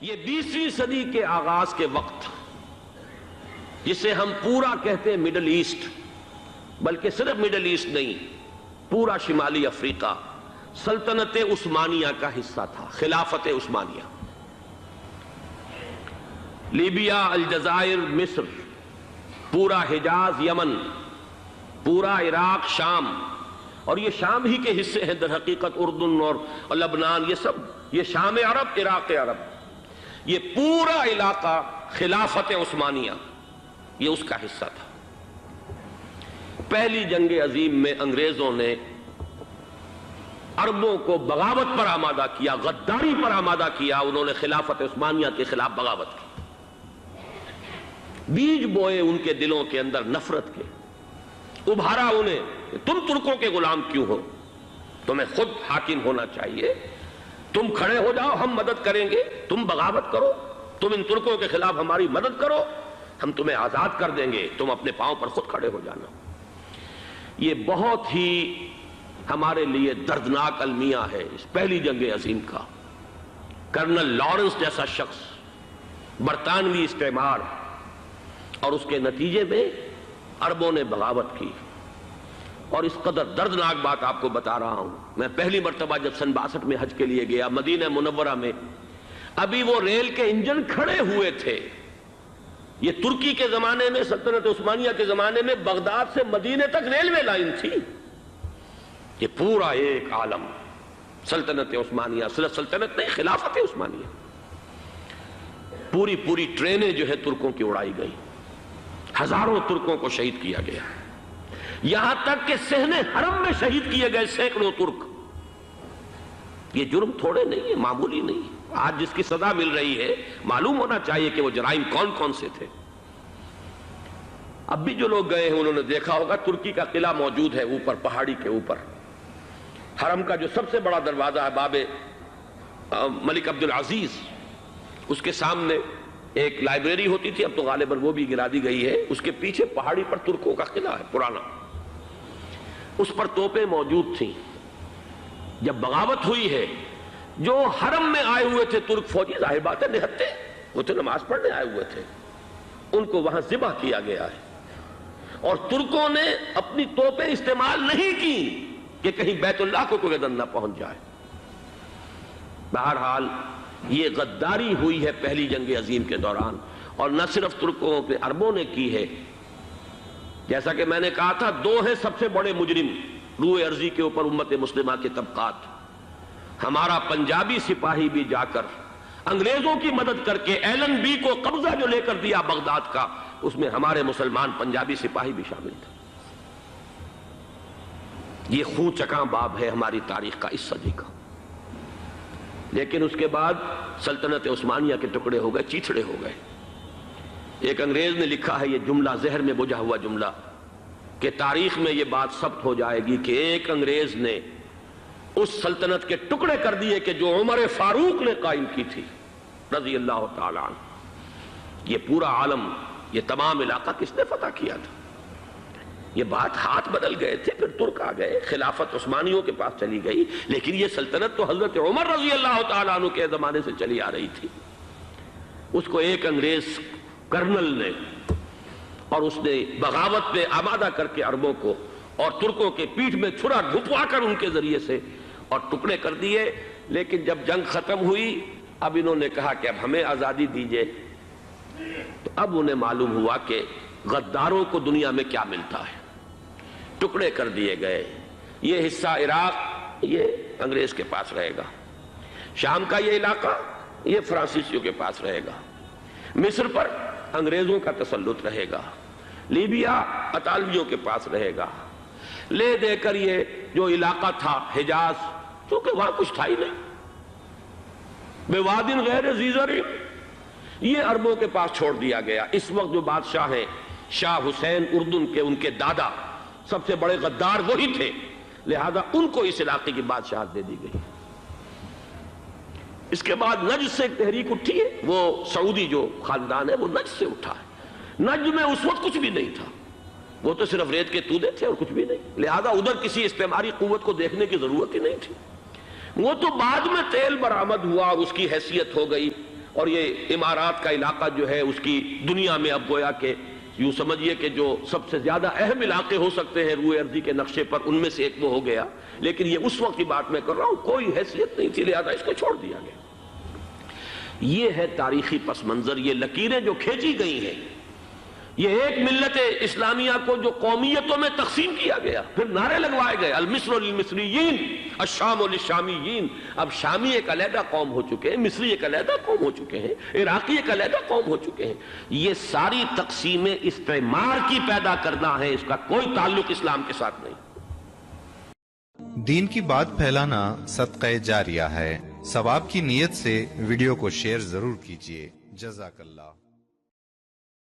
یہ 20ویں صدی کے آغاز کے وقت جسے ہم پورا کہتے ہیں مڈل ایسٹ، بلکہ صرف مڈل ایسٹ نہیں، پورا شمالی افریقہ سلطنت عثمانیہ کا حصہ تھا، خلافت عثمانیہ۔ لیبیا، الجزائر، مصر، پورا حجاز، یمن، پورا عراق، شام، اور یہ شام ہی کے حصے ہیں در حقیقت اردن اور لبنان، یہ شام عرب، عراق عرب، یہ پورا علاقہ خلافت عثمانیہ یہ اس کا حصہ تھا۔ پہلی جنگ عظیم میں انگریزوں نے عربوں کو بغاوت پر آمادہ کیا، غداری پر آمادہ کیا، انہوں نے خلافت عثمانیہ کے خلاف بغاوت کی، بیج بوئے ان کے دلوں کے اندر نفرت کے، ابھارا انہیں کہ تم ترکوں کے غلام کیوں ہو، تمہیں خود حاکم ہونا چاہیے، تم کھڑے ہو جاؤ، ہم مدد کریں گے، تم بغاوت کرو، تم ان ترکوں کے خلاف ہماری مدد کرو، ہم تمہیں آزاد کر دیں گے، تم اپنے پاؤں پر خود کھڑے ہو جانا۔ یہ بہت ہی ہمارے لیے دردناک المیہ ہے اس پہلی جنگ عظیم کا۔ کرنل لارنس جیسا شخص، برطانوی استعمار، اور اس کے نتیجے میں عربوں نے بغاوت کی۔ اور اس قدر دردناک بات آپ کو بتا رہا ہوں، میں پہلی مرتبہ جب سن 62 میں حج کے لیے گیا مدینہ منورہ میں، ابھی وہ ریل کے انجن کھڑے ہوئے تھے۔ یہ ترکی کے زمانے میں، سلطنت عثمانیہ کے زمانے میں بغداد سے مدینے تک ریلوے لائن تھی۔ یہ پورا ایک عالم سلطنت عثمانیہ، صرف سلطنت نہیں، خلافت عثمانیہ، پوری ٹرینیں جو ہے ترکوں کی اڑائی گئی، ہزاروں ترکوں کو شہید کیا گیا، یہاں تک کہ صحن حرم میں شہید کیے گئے سینکڑوں ترک۔ یہ جرم تھوڑے نہیں ہے، معمولی نہیں ہے۔ آج جس کی سزا مل رہی ہے، معلوم ہونا چاہیے کہ وہ جرائم کون کون سے تھے۔ اب بھی جو لوگ گئے ہیں انہوں نے دیکھا ہوگا ترکی کا قلعہ موجود ہے اوپر پہاڑی کے اوپر، حرم کا جو سب سے بڑا دروازہ ہے باب ملک عبدالعزیز، اس کے سامنے ایک لائبریری ہوتی تھی، اب تو غالباً وہ بھی گرا دی گئی ہے، اس کے پیچھے پہاڑی پر ترکوں کا قلعہ ہے پرانا، اس پر توپیں موجود تھیں۔ جب بغاوت ہوئی ہے، جو حرم میں آئے ہوئے تھے ترک فوجی، ظاہر بات ہے نہتے، وہ تو نماز پڑھنے آئے ہوئے تھے، ان کو وہاں ذبح کیا گیا ہے، اور ترکوں نے اپنی توپیں استعمال نہیں کی کہ کہیں بیت اللہ کو کوئی گدن نہ پہنچ جائے۔ بہرحال یہ غداری ہوئی ہے پہلی جنگ عظیم کے دوران، اور نہ صرف ترکوں پہ عربوں نے کی ہے۔ جیسا کہ میں نے کہا تھا، دو ہیں سب سے بڑے مجرم روئے ارضی کے اوپر امت مسلمہ کے طبقات۔ ہمارا پنجابی سپاہی بھی جا کر انگریزوں کی مدد کر کے ایلن بی کو قبضہ جو لے کر دیا بغداد کا، اس میں ہمارے مسلمان پنجابی سپاہی بھی شامل تھے۔ یہ خون چکاں باب ہے ہماری تاریخ کا اس صدی کا۔ لیکن اس کے بعد سلطنت عثمانیہ کے ٹکڑے ہو گئے، چیتھڑے ہو گئے۔ ایک انگریز نے لکھا ہے یہ جملہ، ذہن میں بجھا ہوا جملہ، کہ تاریخ میں یہ بات ثبت ہو جائے گی کہ ایک انگریز نے اس سلطنت کے ٹکڑے کر دیے کہ جو عمر فاروق نے قائم کی تھی رضی اللہ تعالیٰ عنہ۔ یہ پورا عالم، یہ تمام علاقہ کس نے فتح کیا تھا؟ یہ بات ہاتھ بدل گئے تھے، پھر ترک آ گئے، خلافت عثمانیوں کے پاس چلی گئی، لیکن یہ سلطنت تو حضرت عمر رضی اللہ تعالیٰ عنہ کے زمانے سے چلی آ رہی تھی۔ اس کو ایک انگریز کرنل نے، اور اس نے بغاوت پہ آمادہ کر کے عربوں کو اور ترکوں کے پیٹھ میں چھرا گھپوا کر ان کے ذریعے سے اور ٹکڑے کر دیے۔ لیکن جب جنگ ختم ہوئی، اب انہوں نے کہا کہ اب ہمیں آزادی دیجئے، تو اب انہیں معلوم ہوا کہ غداروں کو دنیا میں کیا ملتا ہے۔ ٹکڑے کر دیے گئے۔ یہ حصہ عراق یہ انگریز کے پاس رہے گا، شام کا یہ علاقہ یہ فرانسیسیوں کے پاس رہے گا، مصر پر انگریزوں کا تسلط رہے گا، لیبیا اطالویوں کے پاس رہے گا، لے دے کر یہ جو علاقہ تھا حجاز، چونکہ وہاں کچھ تھا ہی نہیں، بوادن غیر ذی زرع، یہ عربوں کے پاس چھوڑ دیا گیا۔ اس وقت جو بادشاہ ہیں شاہ حسین اردن کے، ان کے دادا سب سے بڑے غدار وہی تھے، لہذا ان کو اس علاقے کی بادشاہت دے دی گئی۔ اس کے بعد نجد سے ایک تحریک اٹھی ہے، وہ سعودی جو خاندان ہے وہ نجد سے اٹھا ہے۔ نجد میں اس وقت کچھ بھی نہیں تھا، وہ تو صرف ریت کے تودے تھے اور کچھ بھی نہیں، لہذا ادھر کسی استعماری قوت کو دیکھنے کی ضرورت ہی نہیں تھی۔ وہ تو بعد میں تیل برآمد ہوا اور اس کی حیثیت ہو گئی، اور یہ امارات کا علاقہ جو ہے اس کی دنیا میں اب گویا کہ یوں سمجھیے کہ جو سب سے زیادہ اہم علاقے ہو سکتے ہیں روئے ارضی کے نقشے پر، ان میں سے ایک وہ ہو گیا. لیکن یہ اس وقت کی بات میں کر رہا ہوں، کوئی حیثیت نہیں تھی، لہذا اس کو چھوڑ دیا گیا. یہ ہے تاریخی پس منظر، یہ لکیریں جو کھینچی گئی ہیں. یہ ایک ملت اسلامیہ کو جو قومیتوں میں تقسیم کیا گیا، پھر نعرے لگوائے گئے المصر للمصریین الشام للشامیین. اب شامی ایک علیحدہ قوم ہو چکے ہیں، مصری ایک علیحدہ قوم ہو چکے ہیں، عراقی ایک علیحدہ قوم ہو چکے ہیں. یہ ساری تقسیمیں استعمار کی پیدا کرنا ہے، اس کا کوئی تعلق اسلام کے ساتھ نہیں. دین کی بات پھیلانا صدقہ جاریہ ہے. ثواب کی نیت سے ویڈیو کو شیئر ضرور کیجیے. جزاک اللہ.